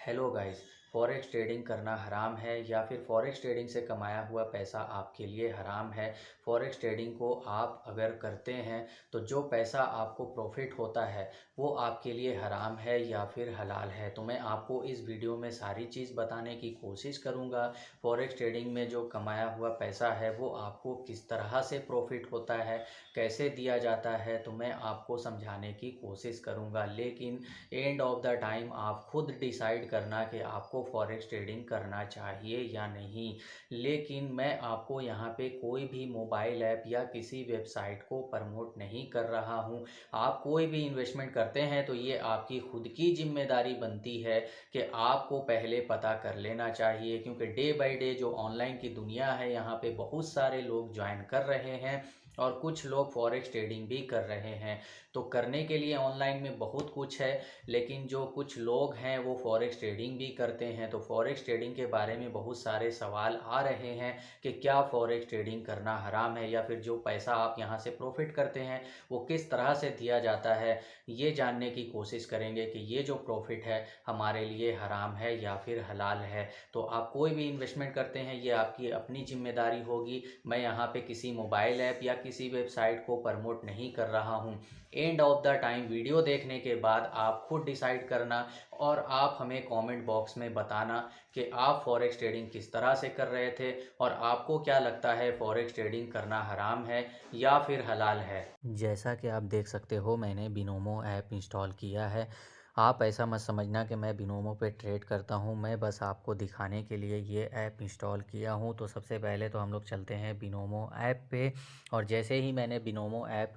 Hello guys. Forex trading करना हराम है या फिर फॉरेक्स ट्रेडिंग से कमाया हुआ पैसा आपके लिए हराम है। फॉरेक्स ट्रेडिंग को आप अगर करते हैं तो जो पैसा आपको प्रॉफिट होता है वो आपके लिए हराम है या फिर हलाल है। तो मैं आपको इस वीडियो में सारी चीज़ बताने की कोशिश करूंगा। फॉरेक्स ट्रेडिंग में जो कमाया हुआ पैसा है वो आपको किस तरह से प्रॉफिट होता है, कैसे दिया जाता है, तो मैं आपको समझाने की कोशिश करूँगा। लेकिन एंड ऑफ द टाइम आप खुद डिसाइड करना कि आपको फॉरेक्स ट्रेडिंग करना चाहिए या नहीं। लेकिन मैं आपको यहाँ पे कोई भी मोबाइल ऐप या किसी वेबसाइट को प्रमोट नहीं कर रहा हूँ। आप कोई भी इन्वेस्टमेंट करते हैं तो ये आपकी खुद की जिम्मेदारी बनती है कि आपको पहले पता कर लेना चाहिए, क्योंकि डे बाय डे जो ऑनलाइन की दुनिया है यहाँ पे बहुत सारे लोग ज्वाइन कर रहे हैं और कुछ लोग फॉरेक्स ट्रेडिंग भी कर रहे हैं। तो करने के लिए ऑनलाइन में बहुत कुछ है, लेकिन जो कुछ लोग हैं वो फॉरेक्स ट्रेडिंग भी करते हैं। तो फॉरेक्स ट्रेडिंग के बारे में बहुत सारे सवाल आ रहे हैं कि क्या फॉरेक्स ट्रेडिंग करना हराम है या फिर जो पैसा आप यहाँ से प्रॉफिट करते हैं वो किस तरह से दिया जाता है। ये जानने की कोशिश करेंगे कि ये जो प्रॉफिट है हमारे लिए हराम है या फिर हलाल है। तो आप कोई भी इन्वेस्टमेंट करते हैं ये आपकी अपनी जिम्मेदारी होगी। मैं यहाँ पे किसी मोबाइल ऐप या किसी वेबसाइट को प्रमोट नहीं कर रहा हूँ। End of the time video देखने के बाद आप खुद डिसाइड करना और आप हमें कमेंट बॉक्स में बताना कि आप फॉरेक्स ट्रेडिंग किस तरह से कर रहे थे और आपको क्या लगता है फॉरेक्स ट्रेडिंग करना हराम है या फिर हलाल है। जैसा कि आप देख सकते हो मैंने बिनोमो ऐप इंस्टॉल किया है। आप ऐसा मत समझना कि मैं बिनोमो पे ट्रेड करता हूँ, मैं बस आपको दिखाने के लिए ये ऐप इंस्टॉल किया हूँ। तो सबसे पहले तो हम लोग चलते हैं बिनोमो ऐप पे, और जैसे ही मैंने बिनोमो ऐप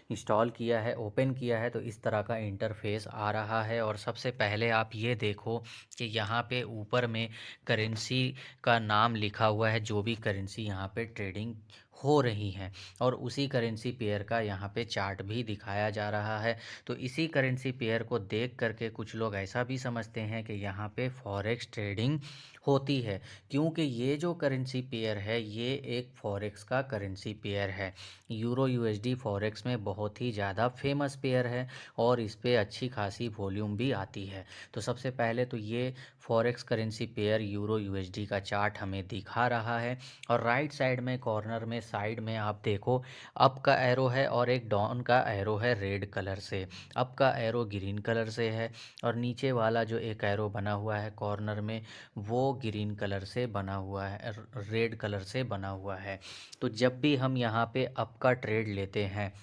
इंस्टॉल किया है, ओपन किया है, तो इस तरह का इंटरफेस आ रहा है। और सबसे पहले आप ये देखो कि यहाँ पे ऊपर में करेंसी का नाम लिखा हुआ है, जो भी करेंसी यहाँ पे ट्रेडिंग हो रही है, और उसी करेंसी पेयर का यहाँ पे चार्ट भी दिखाया जा रहा है। तो इसी करेंसी पेयर को देख करके कुछ लोग ऐसा भी समझते हैं कि यहाँ पे फॉरेक्स ट्रेडिंग होती है, क्योंकि ये जो करेंसी पेयर है ये एक फॉरेक्स का करेंसी पेयर है। यूरो यूएसडी फॉरेक्स में बहुत ही ज़्यादा फेमस पेयर है और इस पे अच्छी खासी वॉल्यूम भी आती है। तो सबसे पहले तो ये forex currency pair euro USD का चार्ट हमें दिखा रहा है। और राइट साइड में कॉर्नर में साइड में आप देखो अप का एरो है और एक डाउन का एरो है रेड कलर से। अप का एरो ग्रीन कलर से है और नीचे वाला जो एक एरो बना हुआ है कॉर्नर में वो ग्रीन कलर से बना हुआ है, रेड कलर से बना हुआ है। तो जब भी हम यहाँ पे अप का ट्रेड लेते हैं,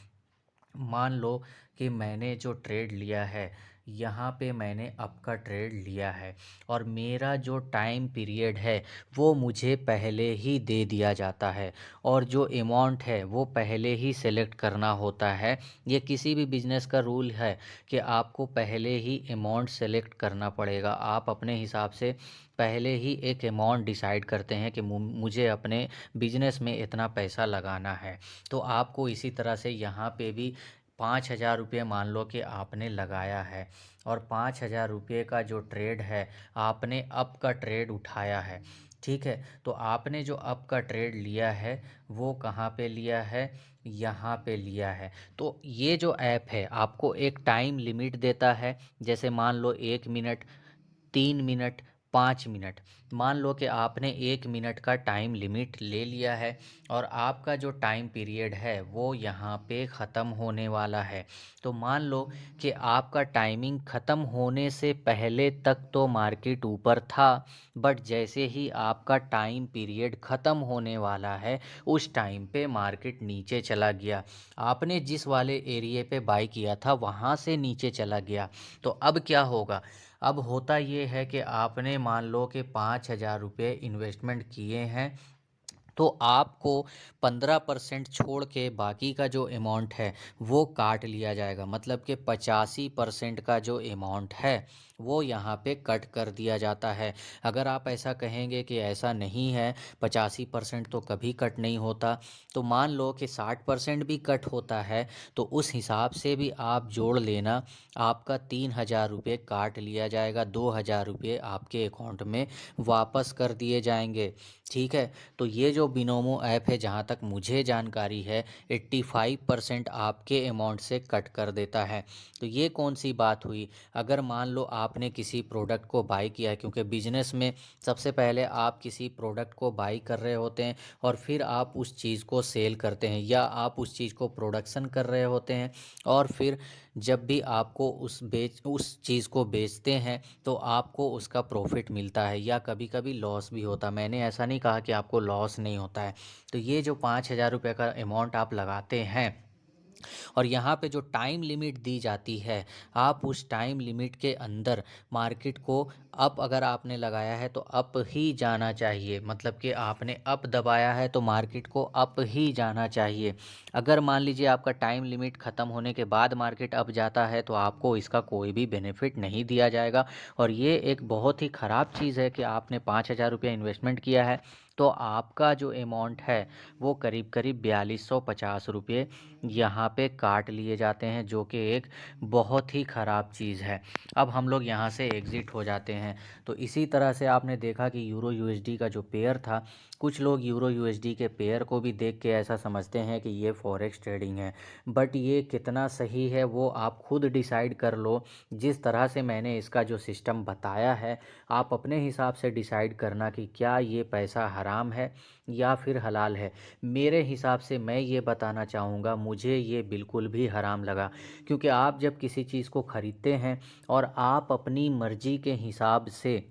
मान लो कि मैंने जो ट्रेड लिया है यहाँ पे मैंने अप का ट्रेड लिया है और मेरा जो टाइम पीरियड है वो मुझे पहले ही दे दिया जाता है, और जो अमाउंट है वो पहले ही सेलेक्ट करना होता है। ये किसी भी बिजनेस का रूल है कि आपको पहले ही अमाउंट सेलेक्ट करना पड़ेगा। आप अपने हिसाब से पहले ही एक अमाउंट डिसाइड करते हैं कि मुझे अपने बिजनेस में इतना पैसा लगाना है। तो आपको इसी तरह से यहाँ पे भी 5,000 रुपये मान लो कि आपने लगाया है, और 5,000 रुपये का जो ट्रेड है आपने अप का ट्रेड उठाया है। ठीक है, तो आपने जो अप का ट्रेड लिया है वो कहाँ पे लिया है, यहाँ पे लिया है। तो ये जो ऐप है आपको एक टाइम लिमिट देता है, जैसे मान लो 1 मिनट, 3 मिनट, 5 मिनट। मान लो कि आपने 1 मिनट का टाइम लिमिट ले लिया है और आपका जो टाइम पीरियड है वो यहाँ पे ख़त्म होने वाला है। तो मान लो कि आपका टाइमिंग ख़त्म होने से पहले तक तो मार्केट ऊपर था, बट जैसे ही आपका टाइम पीरियड ख़त्म होने वाला है उस टाइम पे मार्केट नीचे चला गया। आपने जिस वाले एरिया पे बाई किया था वहाँ से नीचे चला गया। तो अब क्या होगा, अब होता ये है कि आपने मान लो कि 5,000 रुपये इन्वेस्टमेंट किए हैं, तो आपको 15% छोड़ के बाकी का जो अमाउंट है वो काट लिया जाएगा। मतलब कि 85% का जो अमाउंट है वो यहाँ पे कट कर दिया जाता है। अगर आप ऐसा कहेंगे कि ऐसा नहीं है, 85% तो कभी कट नहीं होता, तो मान लो कि 60% भी कट होता है, तो उस हिसाब से भी आप जोड़ लेना। आपका 3,000 रुपये काट लिया जाएगा, 2,000 रुपये आपके अकाउंट में वापस कर दिए जाएंगे। ठीक है, तो ये जो जो बिनोमो ऐप है, जहाँ तक मुझे जानकारी है, 85% आपके अमाउंट से कट कर देता है। तो ये कौन सी बात हुई? अगर मान लो आपने किसी प्रोडक्ट को बाई किया है, क्योंकि बिजनेस में सबसे पहले आप किसी प्रोडक्ट को बाई कर रहे होते हैं और फिर आप उस चीज़ को सेल करते हैं, या आप उस चीज़ को प्रोडक्शन कर रहे होते हैं और फिर जब भी आपको उस चीज़ को बेचते हैं तो आपको उसका प्रॉफिट मिलता है, या कभी कभी लॉस भी होता है। मैंने ऐसा नहीं कहा कि आपको लॉस नहीं होता है। तो ये जो 5,000 रुपये का अमाउंट आप लगाते हैं और यहाँ पे जो टाइम लिमिट दी जाती है, आप उस टाइम लिमिट के अंदर मार्केट को अप अगर आपने लगाया है तो अप ही जाना चाहिए। मतलब कि आपने अप दबाया है तो मार्केट को अप ही जाना चाहिए। अगर मान लीजिए आपका टाइम लिमिट ख़त्म होने के बाद मार्केट अप जाता है तो आपको इसका कोई भी बेनिफिट नहीं दिया जाएगा। और ये एक बहुत ही ख़राब चीज़ है कि आपने 5,000 रुपया इन्वेस्टमेंट किया है तो आपका जो अमाउंट है वो करीब करीब 4250 रुपये यहाँ पे काट लिए जाते हैं, जो कि एक बहुत ही ख़राब चीज़ है। अब हम लोग यहाँ से एग्ज़िट हो जाते हैं। तो इसी तरह से आपने देखा कि यूरो यूएसडी का जो पेयर था, कुछ लोग यूरो यूएसडी के पेयर को भी देख के ऐसा समझते हैं कि ये फॉरेक्स ट्रेडिंग है, बट ये कितना सही है वो आप खुद डिसाइड कर लो। जिस तरह से मैंने इसका जो सिस्टम बताया है, आप अपने हिसाब से डिसाइड करना कि क्या ये पैसा हराम है या फिर हलाल है। मेरे हिसाब से मैं ये बताना चाहूँगा, मुझे ये बिल्कुल भी हराम लगा। क्योंकि आप जब किसी चीज़ को ख़रीदते हैं और आप अपनी मर्ज़ी के हिसाब से,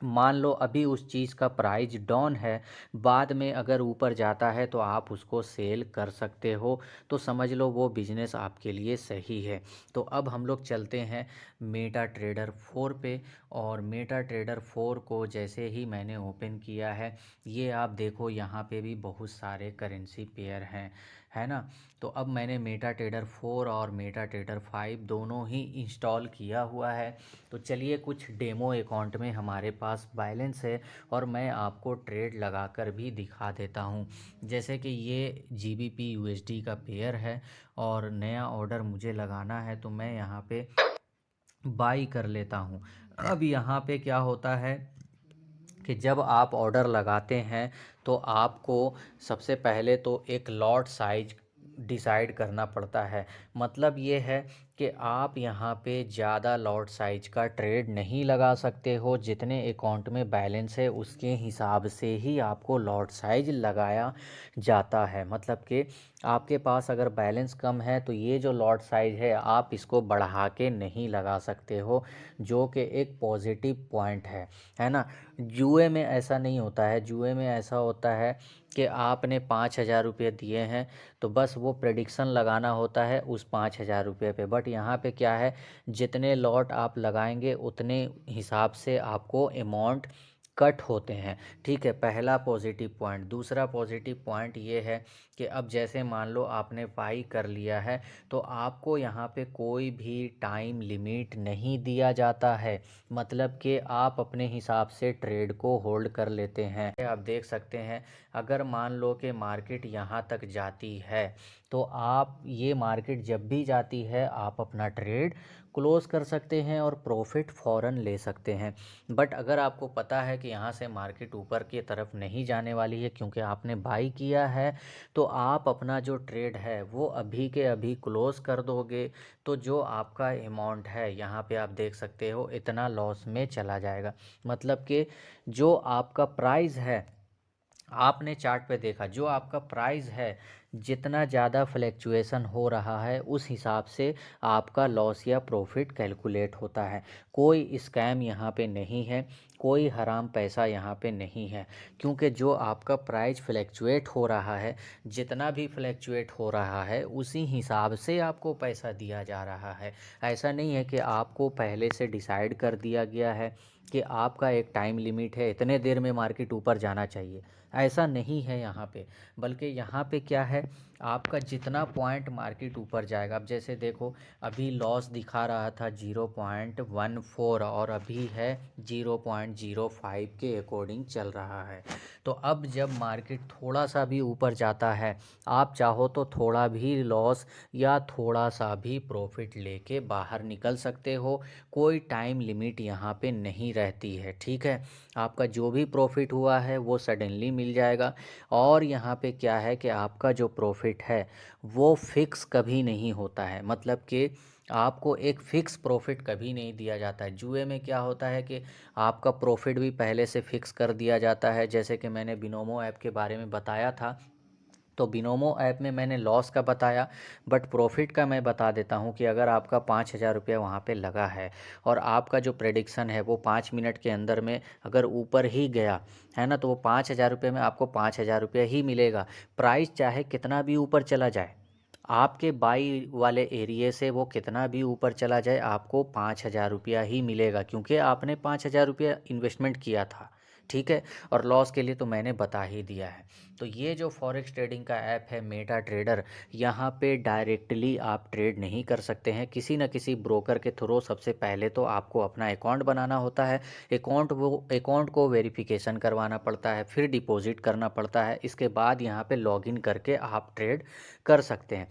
मान लो अभी उस चीज़ का प्राइस डाउन है, बाद में अगर ऊपर जाता है तो आप उसको सेल कर सकते हो, तो समझ लो वो बिज़नेस आपके लिए सही है। तो अब हम लोग चलते हैं मेटा ट्रेडर 4 पे। और मेटा ट्रेडर 4 को जैसे ही मैंने ओपन किया है, ये आप देखो यहाँ पे भी बहुत सारे करेंसी पेयर हैं, है ना। तो अब मैंने मेटा ट्रेडर 4 और मेटा ट्रेडर 5 दोनों ही इंस्टॉल किया हुआ है। तो चलिए, कुछ डेमो अकाउंट में हमारे पास बैलेंस है और मैं आपको ट्रेड लगाकर भी दिखा देता हूँ। जैसे कि ये जीबीपी यूएसडी का पेयर है और नया ऑर्डर मुझे लगाना है, तो मैं यहाँ पे बाई कर लेता हूँ। अब यहाँ पे क्या होता है कि जब आप ऑर्डर लगाते हैं तो आपको सबसे पहले तो एक लॉट साइज डिसाइड करना पड़ता है। मतलब ये है कि आप यहाँ पे ज़्यादा लॉट साइज का ट्रेड नहीं लगा सकते हो। जितने अकाउंट में बैलेंस है उसके हिसाब से ही आपको लॉट साइज लगाया जाता है। मतलब कि आपके पास अगर बैलेंस कम है तो ये जो लॉट साइज है आप इसको बढ़ा के नहीं लगा सकते हो, जो कि एक पॉजिटिव पॉइंट है ना। जुए में ऐसा नहीं होता है। जुए में ऐसा होता है कि आपने 5,000 रुपये दिए हैं तो बस वो प्रेडिक्शन लगाना होता है उस 5,000 रुपये पे। बट यहाँ पे क्या है, जितने लॉट आप लगाएंगे उतने हिसाब से आपको अमाउंट कट होते हैं। ठीक है, पहला पॉजिटिव पॉइंट। दूसरा पॉजिटिव पॉइंट ये है कि अब जैसे मान लो आपने बाई कर लिया है तो आपको यहाँ पे कोई भी टाइम लिमिट नहीं दिया जाता है। मतलब कि आप अपने हिसाब से ट्रेड को होल्ड कर लेते हैं। आप देख सकते हैं, अगर मान लो कि मार्केट यहाँ तक जाती है तो आप ये मार्केट जब भी जाती है आप अपना ट्रेड क्लोज कर सकते हैं और प्रॉफिट फ़ौरन ले सकते हैं। बट अगर आपको पता है कि यहाँ से मार्केट ऊपर की तरफ नहीं जाने वाली है क्योंकि आपने बाई किया है, तो आप अपना जो ट्रेड है वो अभी के अभी क्लोज कर दोगे। तो जो आपका अमाउंट है यहाँ पे आप देख सकते हो इतना लॉस में चला जाएगा। मतलब कि जो आपका प्राइस है, आपने चार्ट पे देखा, जो आपका प्राइस है जितना ज़्यादा फ्लैक्चुएशन हो रहा है उस हिसाब से आपका लॉस या प्रॉफिट कैलकुलेट होता है। कोई स्कैम यहाँ पे नहीं है, कोई हराम पैसा यहाँ पे नहीं है। क्योंकि जो आपका प्राइस फ्लैक्चुएट हो रहा है, जितना भी फ्लैक्चुएट हो रहा है उसी हिसाब से आपको पैसा दिया जा रहा है। ऐसा नहीं है कि आपको पहले से डिसाइड कर दिया गया है कि आपका एक टाइम लिमिट है, इतने देर में मार्केट ऊपर जाना चाहिए। ऐसा नहीं है यहाँ पे। बल्कि यहाँ पे क्या है, आपका जितना पॉइंट मार्केट ऊपर जाएगा, अब जैसे देखो अभी लॉस दिखा रहा था 0.14 और अभी है 0.05 के अकॉर्डिंग चल रहा है। तो अब जब मार्केट थोड़ा सा भी ऊपर जाता है, आप चाहो तो थोड़ा भी लॉस या थोड़ा सा भी प्रॉफिट लेके बाहर निकल सकते हो। कोई टाइम लिमिट यहाँ पे नहीं रहती है, ठीक है। आपका जो भी प्रॉफिट हुआ है वो सडनली मिल जाएगा। और यहाँ पे क्या है कि आपका जो प्रॉफिट है वो फिक्स कभी नहीं होता है, मतलब कि आपको एक फ़िक्स प्रॉफिट कभी नहीं दिया जाता है। जुए में क्या होता है कि आपका प्रॉफिट भी पहले से फ़िक्स कर दिया जाता है। जैसे कि मैंने बिनोमो ऐप के बारे में बताया था, तो बिनोमो ऐप में मैंने लॉस का बताया, बट प्रॉफिट का मैं बता देता हूँ कि अगर आपका 5,000 रुपये वहाँ पे लगा है और आपका जो प्रेडिक्शन है वो 5 मिनट के अंदर में अगर ऊपर ही गया है ना, तो वो 5,000 रुपये में आपको 5,000 रुपये ही मिलेगा। प्राइस चाहे कितना भी ऊपर चला जाए, आपके बाई वाले एरिए से वो कितना भी ऊपर चला जाए, आपको 5,000 रुपया ही मिलेगा, क्योंकि आपने 5,000 रुपया इन्वेस्टमेंट किया था, ठीक है। और लॉस के लिए तो मैंने बता ही दिया है। तो ये जो फॉरेक्स ट्रेडिंग का ऐप है मेटा ट्रेडर, यहाँ पे डायरेक्टली आप ट्रेड नहीं कर सकते हैं, किसी न किसी ब्रोकर के थ्रू। सबसे पहले तो आपको अपना अकाउंट बनाना होता है, अकाउंट को वेरिफिकेशन करवाना पड़ता है, फिर डिपॉजिट करना पड़ता है, इसके बाद यहाँ पे लॉगिन करके आप ट्रेड कर सकते हैं।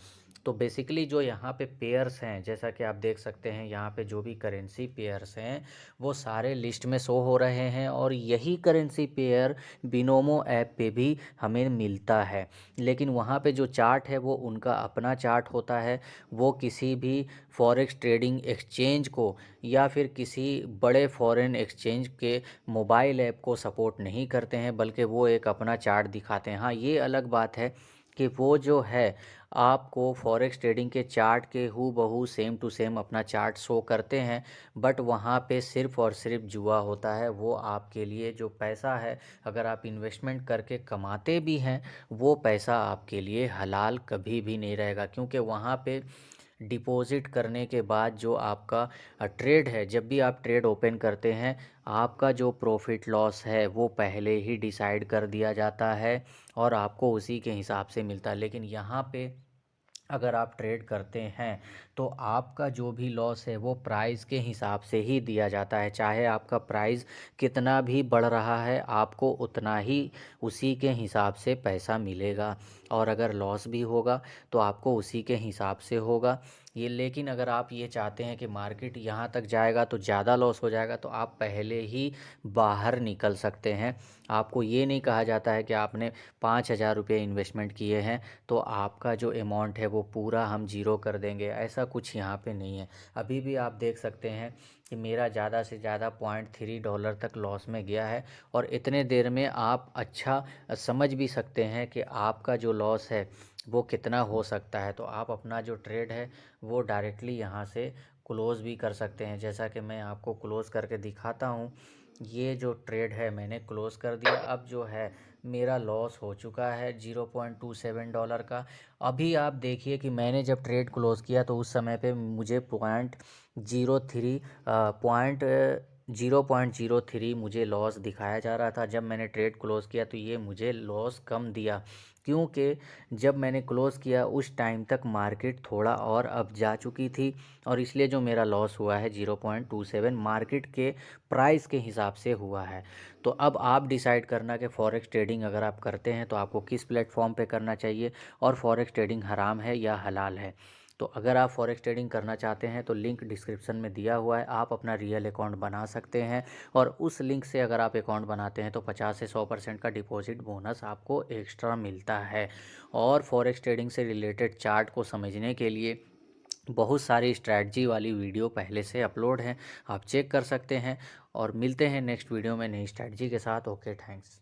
तो बेसिकली जो यहाँ पे पेयर्स हैं, जैसा कि आप देख सकते हैं यहाँ पे जो भी करेंसी पेयर्स हैं वो सारे लिस्ट में शो हो रहे हैं, और यही करेंसी पेयर बिनोमो ऐप पे भी हमें मिलता है। लेकिन वहाँ पे जो चार्ट है वो उनका अपना चार्ट होता है, वो किसी भी फॉरेक्स ट्रेडिंग एक्सचेंज को या फिर किसी बड़े फॉरेन एक्सचेंज के मोबाइल ऐप को सपोर्ट नहीं करते हैं, बल्कि वो एक अपना चार्ट दिखाते हैं। हाँ, ये अलग बात है कि वो जो है आपको फॉरेक्स ट्रेडिंग के चार्ट के हूबहू सेम टू सेम अपना चार्ट शो करते हैं, बट वहाँ पे सिर्फ़ और सिर्फ जुआ होता है। वो आपके लिए जो पैसा है, अगर आप इन्वेस्टमेंट करके कमाते भी हैं, वो पैसा आपके लिए हलाल कभी भी नहीं रहेगा, क्योंकि वहाँ पे डिपॉज़िट करने के बाद जो आपका ट्रेड है, जब भी आप ट्रेड ओपन करते हैं, आपका जो प्रॉफ़िट लॉस है वो पहले ही डिसाइड कर दिया जाता है और आपको उसी के हिसाब से मिलता है। लेकिन यहाँ पे अगर आप ट्रेड करते हैं तो आपका जो भी लॉस है वो प्राइस के हिसाब से ही दिया जाता है। चाहे आपका प्राइस कितना भी बढ़ रहा है, आपको उतना ही उसी के हिसाब से पैसा मिलेगा, और अगर लॉस भी होगा तो आपको उसी के हिसाब से होगा। ये लेकिन अगर आप ये चाहते हैं कि मार्केट यहाँ तक जाएगा तो ज़्यादा लॉस हो जाएगा, तो आप पहले ही बाहर निकल सकते हैं। आपको ये नहीं कहा जाता है कि आपने 5,000 रुपये इन्वेस्टमेंट किए हैं तो आपका जो अमाउंट है वो पूरा हम ज़ीरो कर देंगे, ऐसा कुछ यहाँ पे नहीं है। अभी भी आप देख सकते हैं कि मेरा ज़्यादा से ज़्यादा $0.3 तक लॉस में गया है, और इतने देर में आप अच्छा समझ भी सकते हैं कि आपका जो लॉस है वो कितना हो सकता है। तो आप अपना जो ट्रेड है वो डायरेक्टली यहाँ से क्लोज़ भी कर सकते हैं। जैसा कि मैं आपको क्लोज़ करके दिखाता हूँ, ये जो ट्रेड है मैंने क्लोज़ कर दिया। अब जो है मेरा लॉस हो चुका है $0.27 का। अभी आप देखिए कि मैंने जब ट्रेड क्लोज़ किया तो उस समय पे मुझे पॉइंट 0.03 मुझे लॉस दिखाया जा रहा था। जब मैंने ट्रेड क्लोज़ किया तो ये मुझे लॉस कम दिया, क्योंकि जब मैंने क्लोज़ किया उस टाइम तक मार्केट थोड़ा और अप जा चुकी थी, और इसलिए जो मेरा लॉस हुआ है 0.27 मार्केट के प्राइस के हिसाब से हुआ है। तो अब आप डिसाइड करना कि फॉरेक्स ट्रेडिंग अगर आप करते हैं तो आपको किस प्लेटफॉर्म पे करना चाहिए, और फॉरेक्स ट्रेडिंग हराम है या हलाल है। तो अगर आप फॉरेक्स ट्रेडिंग करना चाहते हैं तो लिंक डिस्क्रिप्शन में दिया हुआ है, आप अपना रियल अकाउंट बना सकते हैं, और उस लिंक से अगर आप अकाउंट बनाते हैं तो 50 से 100% का डिपॉजिट बोनस आपको एक्स्ट्रा मिलता है। और फॉरेक्स ट्रेडिंग से रिलेटेड चार्ट को समझने के लिए बहुत सारी स्ट्रैटेजी वाली वीडियो पहले से अपलोड हैं, आप चेक कर सकते हैं। और मिलते हैं नेक्स्ट वीडियो में नई स्ट्रैटेजी के साथ। Okay, thanks.